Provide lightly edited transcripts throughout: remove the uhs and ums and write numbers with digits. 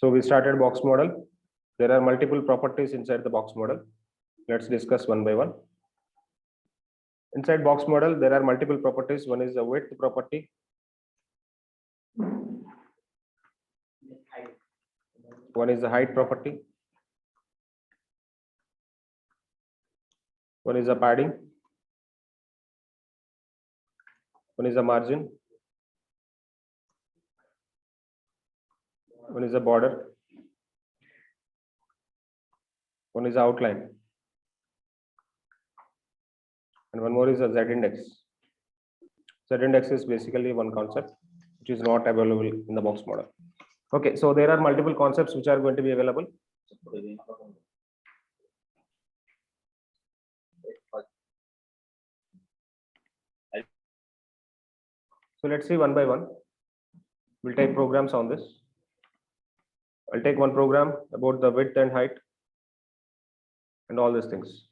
So we started box model. There are multiple properties inside the box model. Let's discuss one by one. Inside box model, there are multiple properties. One is the width property. One is the height property. One is the padding. One is the margin. One is the border. One is the outline. And one more is the z-index. Z-index is basically one concept which is not available in the box model. Okay, so there are multiple concepts which are going to be available. So let's see one by one. We'll take programs on this. I'll take one program about the width and height and all these things.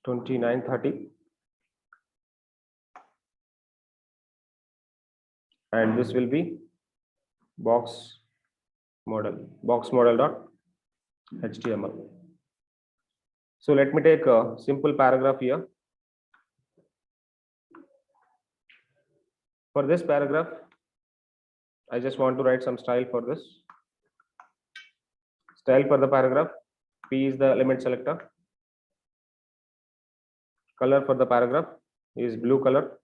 2930. And this will be box model dot.html. So let me take a simple paragraph here. For this paragraph, I just want to write some style for this. Style for the paragraph, P is the element selector. Color for the paragraph is blue color.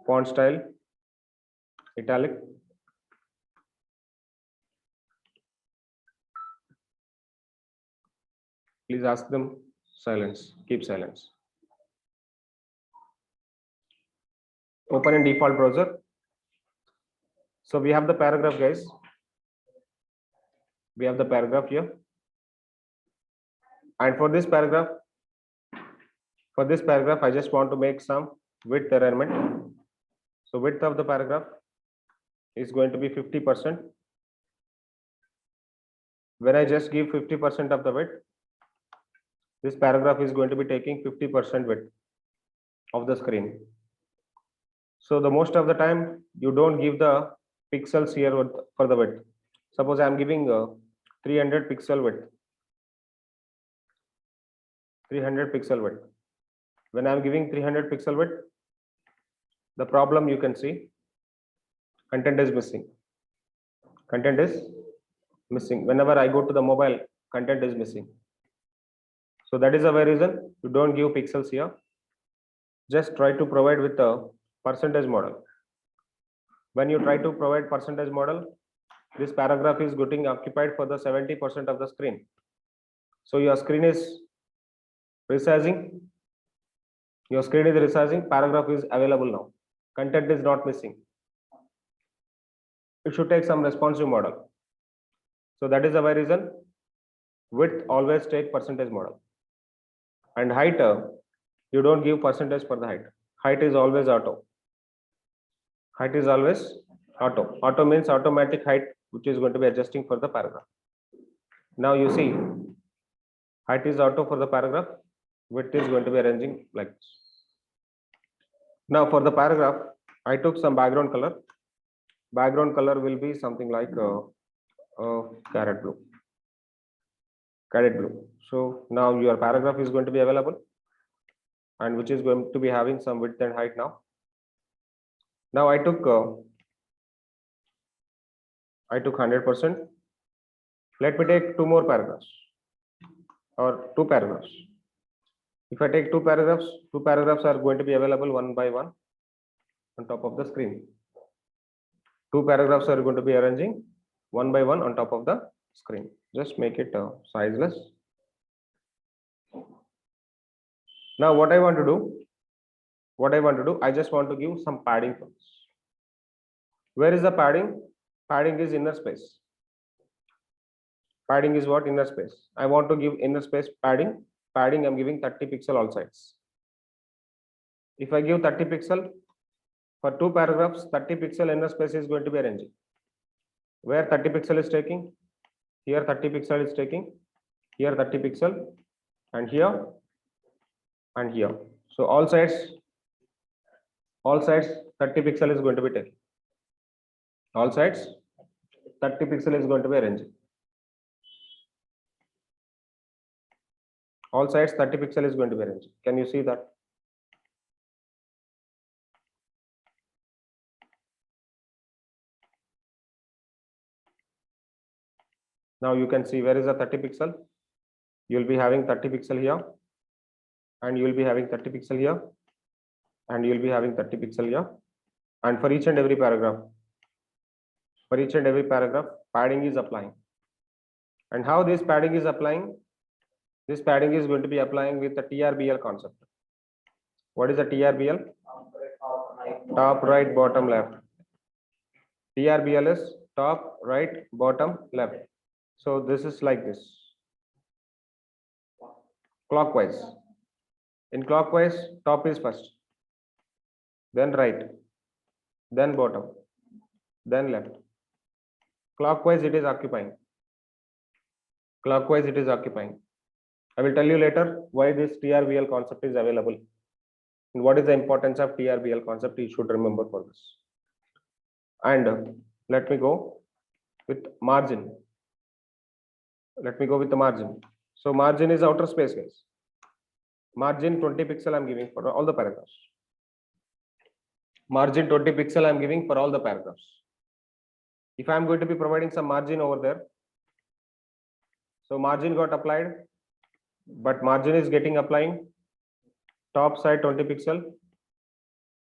Font style, italic. Please ask them silence, keep silence. Open in default browser. So we have the paragraph, guys. We have the paragraph here. And for this paragraph, I just want to make some width arrangement. So width of the paragraph is going to be 50%. When I just give 50% of the width, this paragraph is going to be taking 50% width of the screen. So the most of the time you don't give the pixels here for the width. Suppose I am giving 300 pixel width. 300 pixel width. When I am giving 300 pixel width, the problem you can see, content is missing. Content is missing. Whenever I go to the mobile, content is missing. So that is the very reason you don't give pixels here. Just try to provide with a percentage model. When you try to provide percentage model, this paragraph is getting occupied for the 70% of the screen. So your screen is resizing. Your screen is resizing. Paragraph is available now. Content is not missing. It should take some responsive model. So that is the very reason width always take percentage model. And height, you don't give percentage for the height. Height is always auto. Height is always auto. Auto means automatic height, which is going to be adjusting for the paragraph. Now you see, height is auto for the paragraph. Width is going to be arranging like this. Now for the paragraph, I took some background color. Background color will be something like carrot blue. Carrot blue. So now your paragraph is going to be available, and which is going to be having some width and height now. Now I took 100%. Let me take two more paragraphs or two paragraphs. If I take two paragraphs are going to be available one by one on top of the screen. Two paragraphs are going to be arranging one by one on top of the screen. Just make it sizeless. Now what I want to do, I just want to give some padding for this. Where is the padding? Padding is inner space. Padding is what? Inner space. I want to give inner space padding. Padding I'm giving 30 pixel all sides. If I give 30 pixel for two paragraphs, 30 pixel inner space is going to be arranging. Where 30 pixel is taking? Here 30 pixel is taking. Here 30 pixel, and here and here. So all sides All sides 30 pixel is going to be taken. All sides 30 pixel is going to be arranged. All sides 30 pixel is going to be arranged. Can you see that? Now you can see where is the 30 pixel. You will be having 30 pixel here, and you will be having 30 pixel here, and you will be having 30 pixel here. And for each and every paragraph, padding is applying. And how this padding is applying? This padding is going to be applying with the TRBL concept. What is the TRBL? Top, right, bottom, left. TRBL is top, right, bottom, left. So this is like this. Clockwise. In clockwise, top is first, then right, then bottom, then left. Clockwise it is occupying. Clockwise it is occupying. I will tell you later why this TRBL concept is available and what is the importance of TRBL concept you should remember for this. And let me go with margin. Let me go with the margin. So margin is outer space, guys. Margin 20 pixel I'm giving for all the paragraphs. Margin 20 pixel I'm giving for all the paragraphs. If I'm going to be providing some margin over there, so margin got applied, but margin is getting applying. Top side 20 pixel,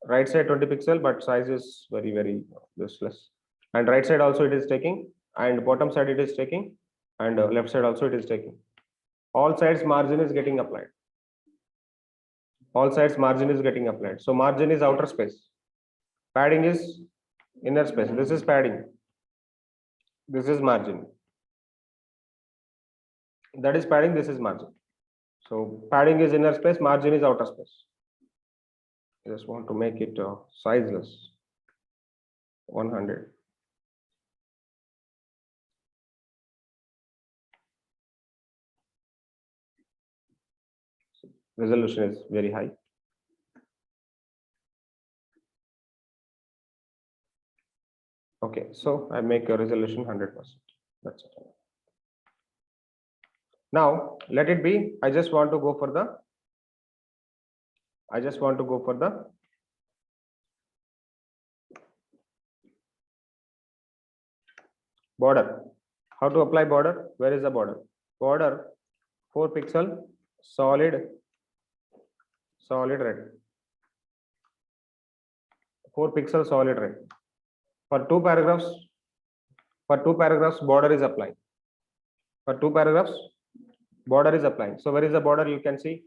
right side 20 pixel, but size is very useless. And right side also it is taking, and bottom side it is taking, and left side also it is taking. All sides margin is getting applied. All sides margin is getting applied. So margin is outer space. Padding is inner space. This is padding. This is margin. That is padding. This is margin. So padding is inner space. Margin is outer space. I just want to make it sizeless. 100. Resolution is very high. Okay, so I make a resolution 100%. That's it. Now let it be. I just want to go for the border. How to apply border? Where is the border? Border 4 pixel solid red. 4 pixel solid red. For two paragraphs, border is applying. For two paragraphs, border is applying. So where is the border? You can see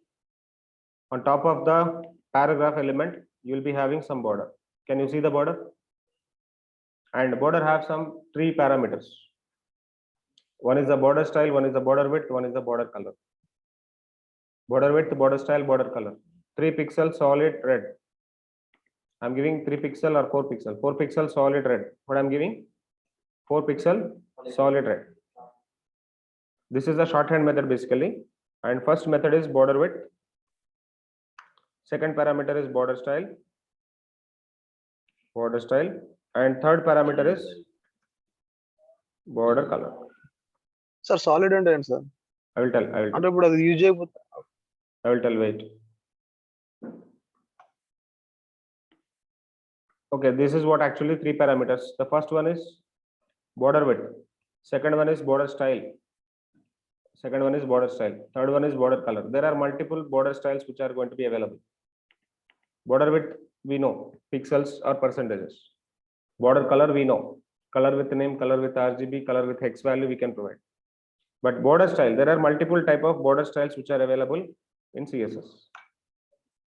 on top of the paragraph element, you will be having some border. Can you see the border? And border have some 3 parameters. One is the border style, one is the border width, one is the border color. Border width, border style, border color. 3 pixel solid red. I'm giving 3 pixel or 4 pixel. 4 pixel solid red. What I'm giving? 4 pixel solid red. This is the shorthand method basically. And first method is border width. Second parameter is border style. And third parameter is border color. Sir, solid and red, sir. I will tell. Wait. Okay, this is what actually 3 parameters. The first one is border width. Second one is border style. Third one is border color. There are multiple border styles which are going to be available. Border width, we know, pixels or percentages. Border color, we know, color with name, color with RGB, color with hex value we can provide. But border style, there are multiple type of border styles which are available in CSS.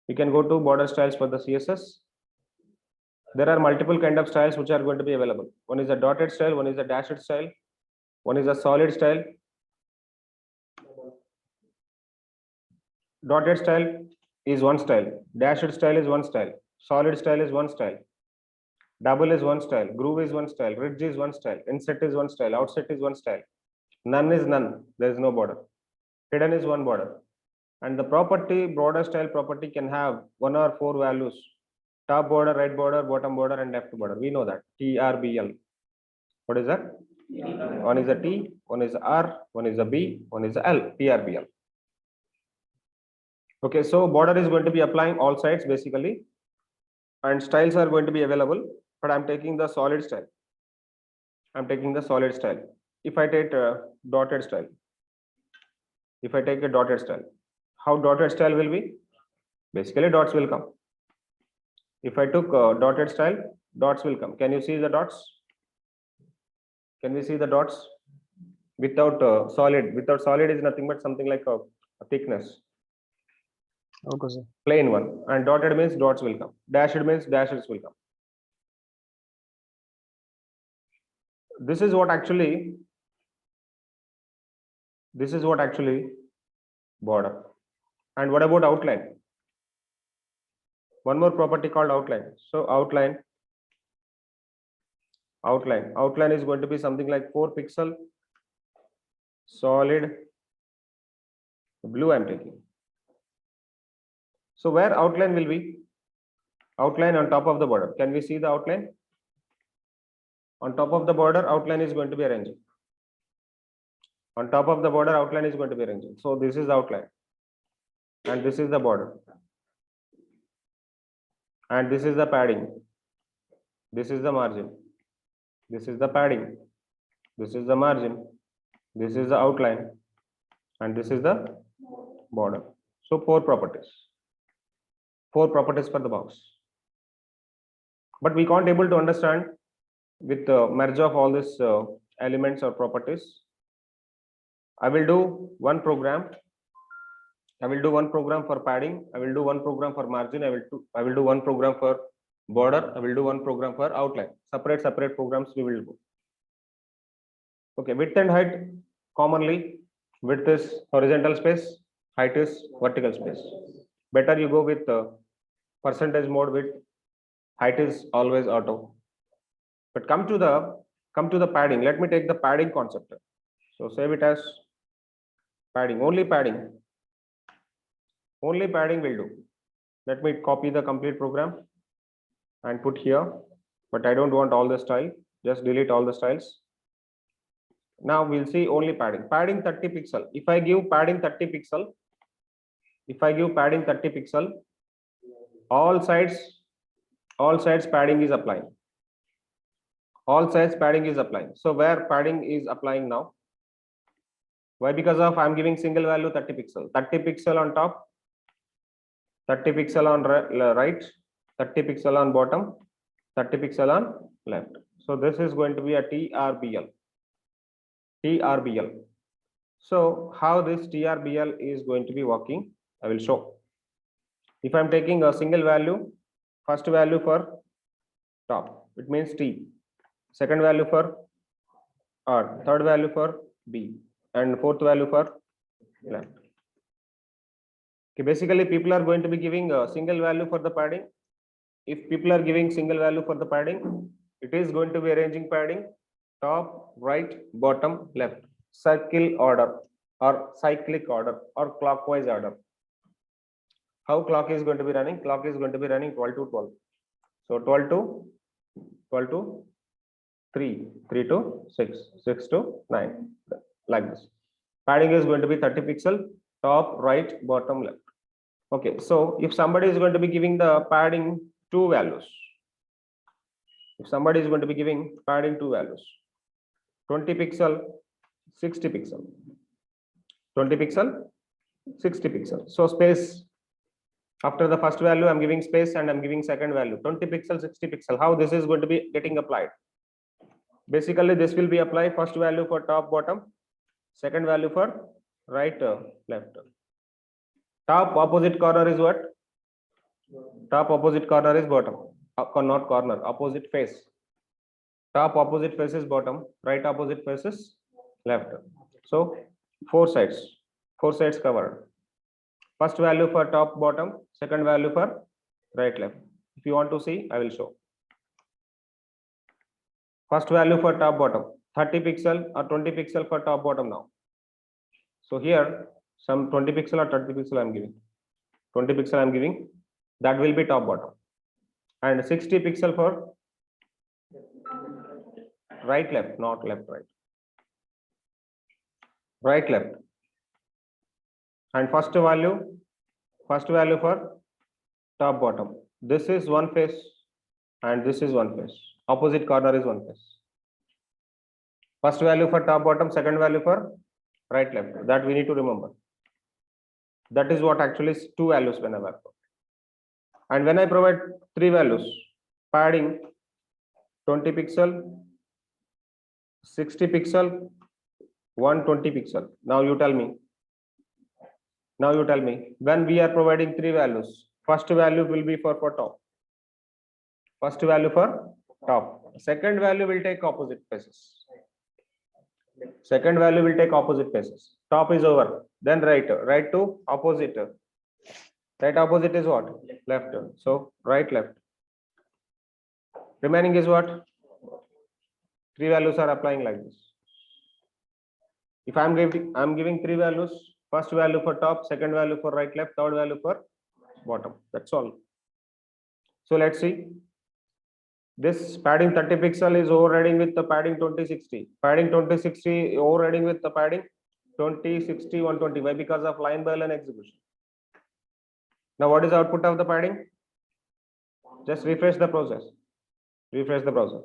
You can go to border styles for the CSS. There are multiple kind of styles which are going to be available. One is a dotted style, one is a dashed style, one is a solid style. Dotted style is one style, dashed style is one style, solid style is one style, double is one style, groove is one style, ridge is one style, inset is one style, outset is one style, none is none, there is no border, hidden is one border. And the property, border style property can have 1 or 4 values, top border, right border, bottom border, and left border. We know that TRBL. What is that? One is a T, one is a R, one is a B, one is a L. TRBL. Okay, so border is going to be applying all sides basically, and styles are going to be available. But I'm taking the solid style. I'm taking the solid style. If I take a dotted style, if I take a dotted style, how dotted style will be? Basically, dots will come. If I took a dotted style, dots will come. Can you see the dots? Can we see the dots? Without solid, without solid is nothing but something like a thickness, Okay, sir. plain one. And dotted means dots will come. Dashed means dashes will come. This is what actually border. And what about outline? One more property called outline. So outline is going to be something like 4 pixel solid blue I'm taking. So where outline will be? Outline on top of the border. Can we see the outline? On top of the border, outline is going to be arranging. On top of the border, outline is going to be arranging. So this is the outline. And this is the border. And this is the padding. This is the margin. This is the padding. This is the margin. This is the outline. And this is the border. So 4 properties. 4 properties for the box. But we can't able to understand with the merge of all these elements or properties. I will do one program. I will do one program for padding. I will do one program for margin. I will do one program for border. I will do one program for outline. Separate programs we will do. Okay, width and height commonly. Width is horizontal space. Height is vertical space. Better you go with percentage mode width. Height is always auto. But come to the padding. Let me take the padding concept. So save it as padding. Only padding. Only padding will do. Let me copy the complete program and put here. But I don't want all the style. Just delete all the styles. Now we'll see only padding. Padding 30 pixel. If I give padding 30 pixel, all sides padding is applying. All sides padding is applying. So where padding is applying now? Why? Because of I'm giving single value 30 pixel. 30 pixel on top, 30 pixel on right, 30 pixel on bottom, 30 pixel on left. So this is going to be a TRBL. So how this TRBL is going to be working, I will show. If I'm taking a single value, first value for top, it means T. Second value for R, third value for B, and fourth value for left. Okay, basically people are going to be giving a single value for the padding. If people are giving single value for the padding, it is going to be arranging padding top, right, bottom, left, circle order or cyclic order or clockwise order. How clock is going to be running? Clock is going to be running 12 to 12. So 12 to 3, 3 to 6, 6 to 9, like this. Padding is going to be 30 pixel, top, right, bottom, left. Okay, so if somebody is going to be giving the padding 2 values, if somebody is going to be giving padding 2 values, 20 pixel, 60 pixel, 20 pixel, 60 pixel. So space, after the first value, I'm giving space and I'm giving second value, 20 pixel, 60 pixel. How this is going to be getting applied? Basically, this will be applied first value for top, bottom, second value for right, left. Top opposite corner is what? Top opposite corner is bottom, not corner, opposite face. Top opposite face is bottom, right opposite face is left. So 4 sides covered. First value for top, bottom, second value for right, left. If you want to see, I will show. First value for top, bottom, 30 pixel or 20 pixel for top, bottom now. So here some 20 pixel or 30 pixel I'm giving. 20 pixel I'm giving. That will be top, bottom. and 60 pixel for right left, not left right, right left. And first value for top bottom. This is one face and this is one face. Opposite corner is one face. First value for top bottom, second value for right left. That we need to remember. That is what actually is two values when I work. And when I provide three values, padding 20 pixel, 60 pixel, 120 pixel. Now you tell me. When we are providing three values, first value will be for top. First value for top. Second value will take opposite faces. Second value will take opposite faces. Top is over. Then right to opposite. Right opposite is what? Left. So right, left. Remaining is what? Three values are applying like this. If I'm giving three values, first value for top, second value for right, left, third value for bottom. That's all. So let's see. This padding 30 pixel is overriding with the padding 2060. Padding 2060 overriding with the padding 2060 120. Why? Because of line by line execution. Now what is the output of the padding? Just refresh the process. Refresh the browser.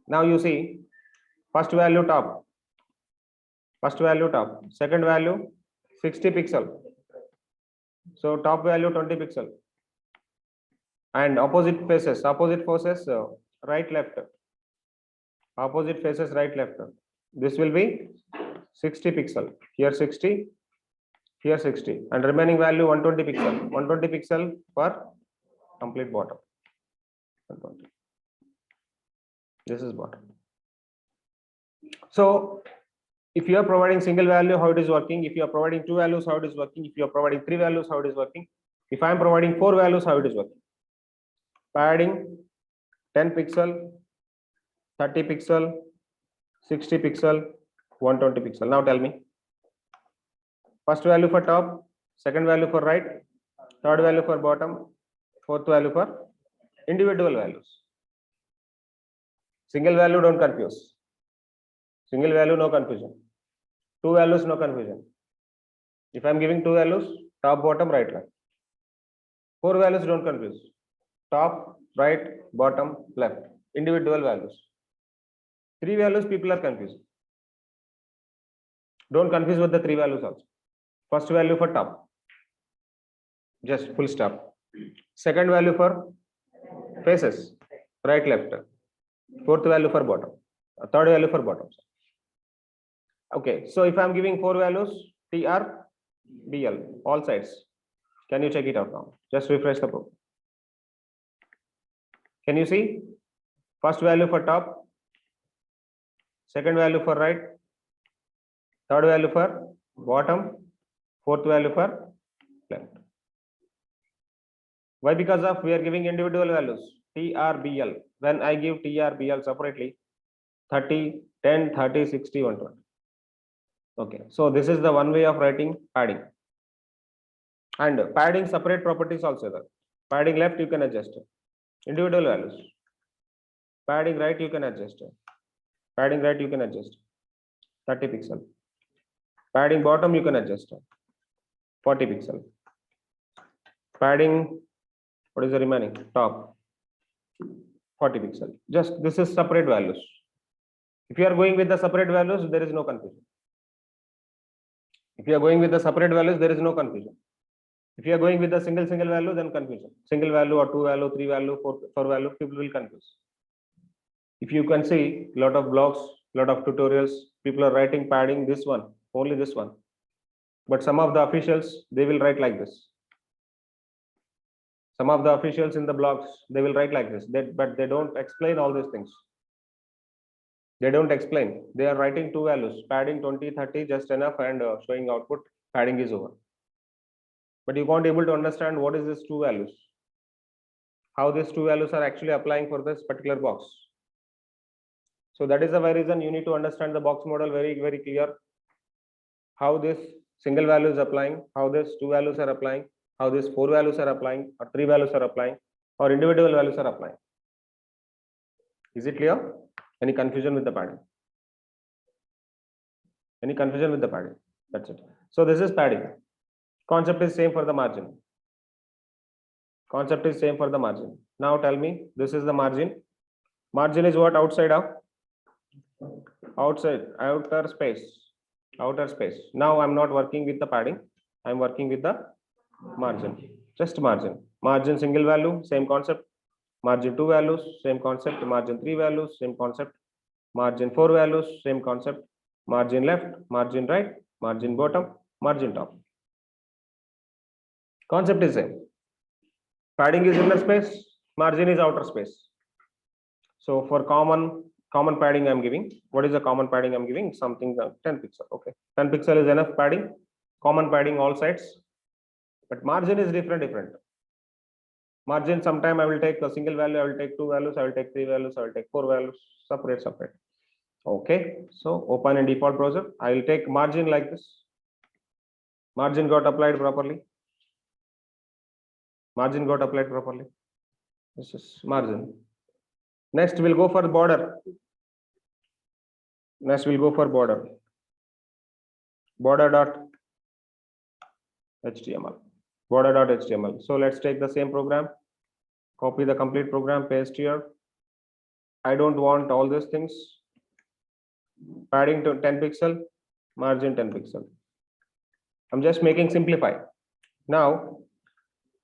Now you see first value top, second value 60 pixel. So top value 20 pixel. And opposite faces, right left. Opposite faces right left. This will be 60 pixel. Here 60, here 60. And remaining value 120 pixel. 120 pixel for complete bottom. 120. This is bottom. So if you are providing single value, how it is working? If you are providing two values, how it is working? If you are providing three values, how it is working? If I am providing four values, how it is working? Padding 10 pixel, 30 pixel, 60 pixel, 120 pixel. Now tell me. First value for top, second value for right, third value for bottom, fourth value for individual values. Single value, don't confuse. Single value, no confusion. Two values, no confusion. If I'm giving two values, top, bottom, right, left. Four values, don't confuse. Top, right, bottom, left. Individual values. Three values, people are confused. Don't confuse with the three values also. First value for top. Just full stop. Second value for faces. Right, left. Fourth value for bottom. Third value for bottom. Okay, so if I'm giving four values, TR, BL, all sides. Can you check it out now? Just refresh the program. Can you see? First value for top, second value for right, third value for bottom, fourth value for left. Why? Because of we are giving individual values, TRBL. When I give TRBL separately, 30, 10, 30, 60, 120. Okay, so this is the one way of writing padding. And padding separate properties also there. Padding left you can adjust. Individual values. Padding right you can adjust. Padding right you can adjust. 30 pixel. Padding bottom you can adjust. 40 pixel. Padding, what is the remaining? Top. 40 pixel. Just this is separate values. If you are going with the separate values, there is no confusion. If you are going with the separate values, there is no confusion. If you are going with the single value, then confusion. Single value or two value, three value, four value, people will confuse. If you can see a lot of blogs, lot of tutorials, people are writing padding this one, only this one. But some of the officials, they will write like this. Some of the officials in the blogs, they will write like this. But they don't explain all these things. They don't explain. They are writing two values, padding 20, 30, just enough, and showing output, padding is over. But you can't able to understand what is this two values, how these two values are actually applying for this particular box. So that is the very reason you need to understand the box model very clear, how this single value is applying, how this two values are applying, how these four values are applying, or three values are applying, or individual values are applying. Is it clear? Any confusion with the padding? Any confusion with the padding? That's it. So this is padding. Concept is same for the margin. Concept is same for the margin. Now tell me, this is the margin. Margin is what? Outside of? Outside, outer space. Outer space. Now I'm not working with the padding. I'm working with the margin. Just margin. Margin single value, same concept. Margin 2 values, same concept. Margin 3 values, same concept. Margin 4 values, same concept. Margin left, margin right, margin bottom, margin top. Concept is same. Padding is inner space, margin is outer space. So for common padding I'm giving. What is the common padding I'm giving? Something 10 pixel. Okay, 10 pixel is enough padding. Common padding all sides. But margin is different. Margin, sometime I will take a single value, I will take 2 values, I will take 3 values, I will take 4 values, separate. Okay, so open in default browser. I will take margin like this. Margin got applied properly. Margin got applied properly. This is margin. Next we'll go for border. Next we'll go for border. Border.html. Border.html. So let's take the same program, copy the complete program, paste here. I don't want all these things. Padding to 10 pixel, margin 10 pixel. I'm just making simplify. Now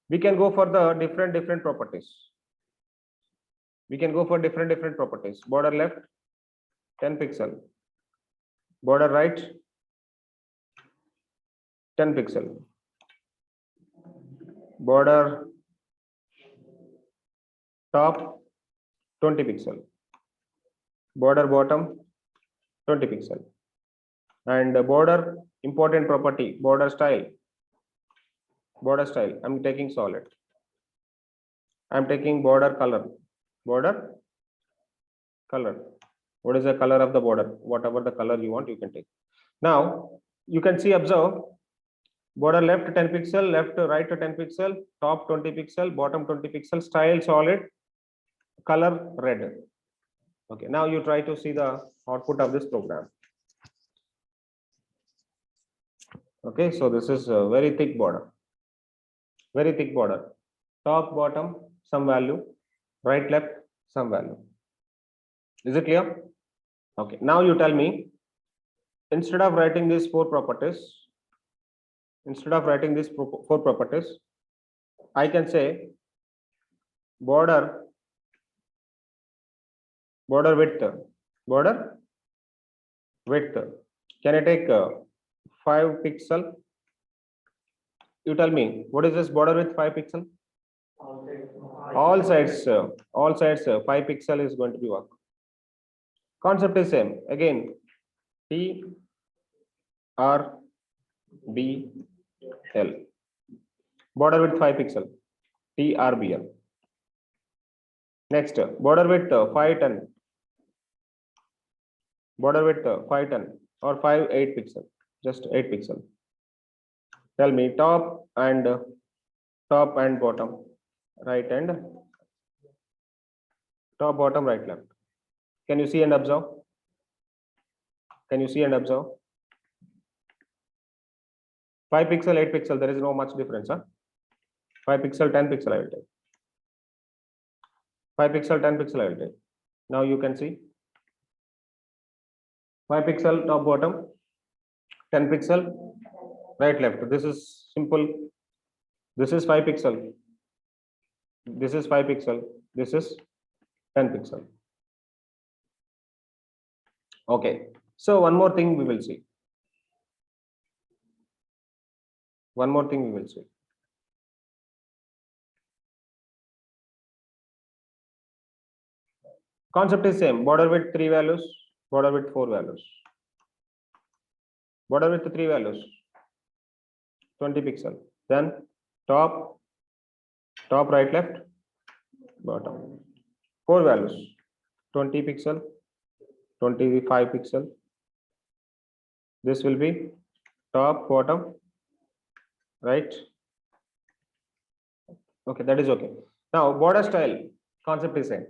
we can go for the different properties. We can go for different properties. Border left 10 pixel. Border right 10 pixel. Border top 20 pixel. Border bottom 20 pixel. And border important property, border style. Border style, I'm taking solid. I'm taking border color. Border color. What is the color of the border? Whatever the color you want, you can take. Now you can see, observe, border left 10 pixel, left to right to 10 pixel, top 20 pixel, bottom 20 pixel, style solid, color red. Okay, now you try to see the output of this program. Okay, so this is a very thick border. Very thick border. Top, bottom, some value, right, left, some value. Is it clear? Okay, now you tell me, instead of writing these four properties, I can say border width. Can I take 5 pixel? You tell me, what is this border with 5 pixel? All sides 5 pixel is going to be work. Concept is same. Again, T R B L. Border width 5 pixel. T R B L. Next, border width 510. Border width 510 or 8 pixel. Just 8 pixel. Tell me top and bottom, right and top, bottom, right, left. Can you see and observe? Can you see and observe? 5 pixel, 8 pixel, there is no much difference. Huh? 5 pixel, 10 pixel I will take. 5 pixel, 10 pixel I will take. Now you can see 5 pixel top, bottom, 10 pixel, right, left. This is simple. This is 5 pixel. This is 5 pixel. This is 10 pixel. Okay. So one more thing we will see. One more thing we will see. Concept is same. Border width 3 values. Border width 4 values. Border width 3 values. 20 pixel. Then top, right, left, bottom. 4 values. 20 pixel, 25 pixel. This will be top, bottom, right. Okay, that is okay. Now border style concept is same.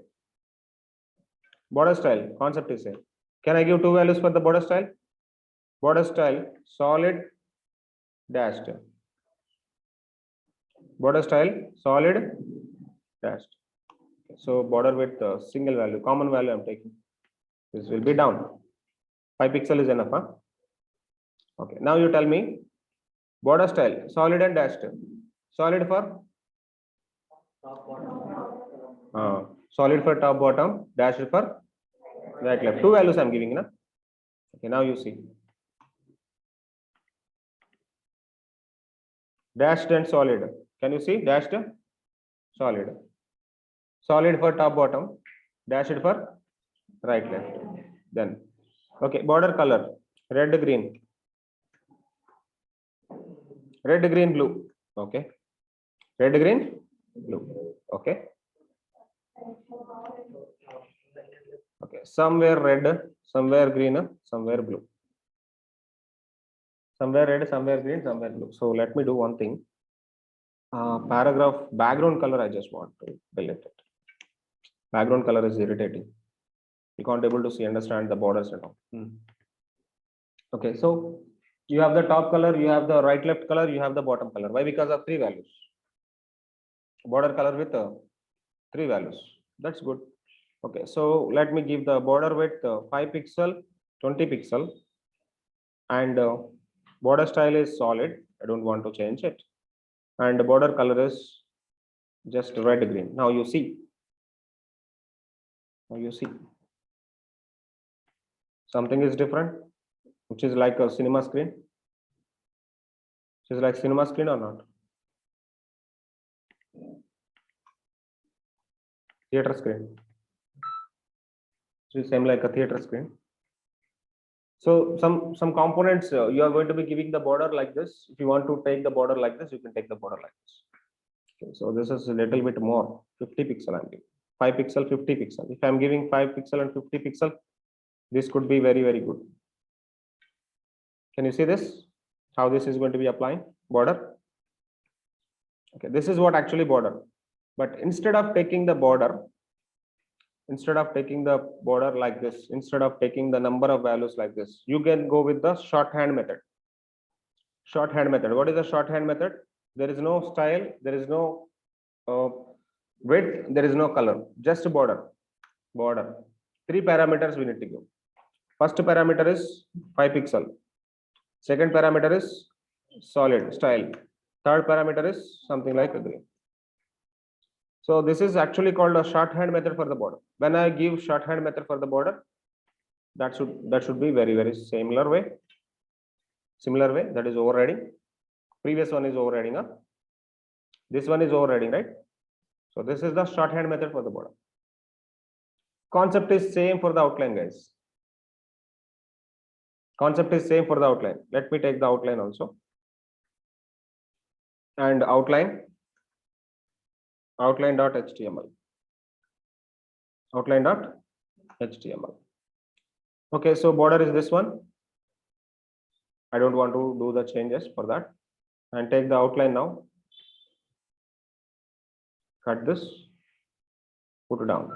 Border style concept is same. Can I give two values for the border style? Border style solid dashed. Border style solid dashed. So border with single value, common value I'm taking. This will be down. 5 pixel is enough, huh? Okay. Now you tell me border style solid and dashed. Solid for solid for top bottom, dashed for right left. Two values I'm giving, na? Okay. Now you see dashed and solid. Can you see dashed, solid, solid for top bottom, dashed for right left. Then okay, border color red green, red green blue. Okay, red green blue. Okay, okay, somewhere red, somewhere green, somewhere blue, somewhere red, somewhere green, somewhere blue. So let me do one thing. Paragraph background color I just want to delete it. Background color is irritating. You can't able to see understand the borders and all. Okay, so you have the top color, you have the right left color, you have the bottom color. Why? Because of three values. Border color with three values. That's good. Okay, so let me give the border width 5 pixel, 20 pixel, and border style is solid. I don't want to change it, and the border color is just red green. Now you see. Now you see. Something is different, which is like a cinema screen. Which is like cinema screen or not? Theater screen. It is same like a theater screen. So some components you are going to be giving the border like this. If you want to take the border like this, you can take the border like this. Okay, so this is a little bit more. 50 pixel I'm giving. 5 pixel, 50 pixel. If I'm giving 5 pixel and 50 pixel, this could be very, very good. Can you see this? How this is going to be applying border? Okay, this is what actually border. But instead of taking the border like this, instead of taking the number of values like this, you can go with the shorthand method. Shorthand method. What is the shorthand method? There is no style, there is no width, there is no color, just border. Border. Three parameters we need to give. First parameter is 5 pixel. Second parameter is solid style. Third parameter is something like a green. So this is actually called a shorthand method for the border. When I give shorthand method for the border, that should be very, very similar way. Similar way, that is overriding. Previous one is overriding. This one is overriding, right? So this is the shorthand method for the border. Concept is same for the outline, guys. Concept is same for the outline. Let me take the outline also. And outline.html. Outline.html. Okay, so border is this one. I don't want to do the changes for that. And take the outline now. Cut this. Put it down.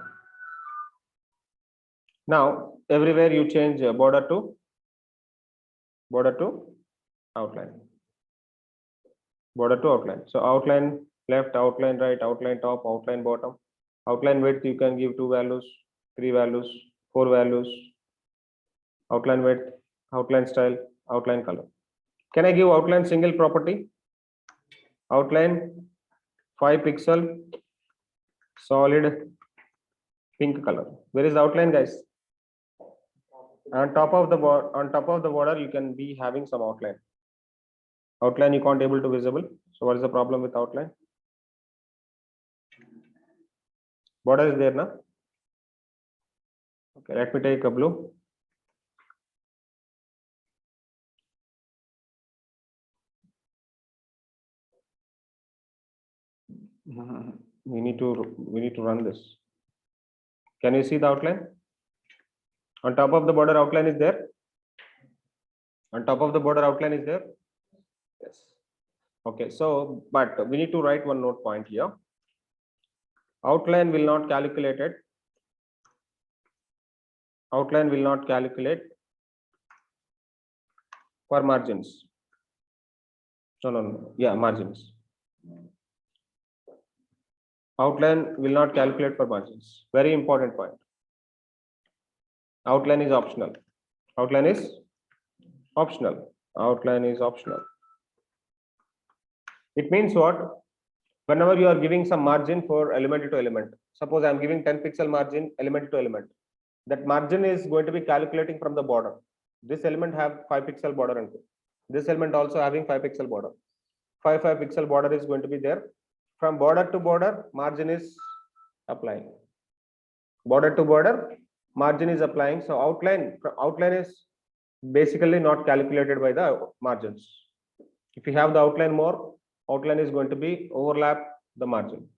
Now, everywhere you change border to outline. Border to outline. So outline left, outline right, outline top, outline bottom. Outline width you can give 2 values, 3 values, 4 values. Outline width, outline style, outline color. Can I give outline single property? Outline 5 pixel, solid pink color. Where is the outline, guys? On top of the border, you can be having some outline. Outline you can't able to visible. So what is the problem with outline? Border is there now. Okay, let me take a blue. We need to run this. Can you see the outline? On top of the border, outline is there. On top of the border, outline is there. Yes. Okay, so but we need to write one note point here. Outline will not calculate it. Outline will not calculate for margins. No. Yeah, margins. Outline will not calculate for margins. Very important point. Outline is optional. Outline is optional. Outline is optional. It means what? Whenever you are giving some margin for element to element, suppose I am giving 10 pixel margin element to element, that margin is going to be calculating from the border. This element have 5 pixel border and this element also having 5 pixel border. 5 pixel border is going to be there. From border to border, margin is applying. Border to border, margin is applying. So outline is basically not calculated by the margins. If you have the outline more, outline is going to be overlap the margin.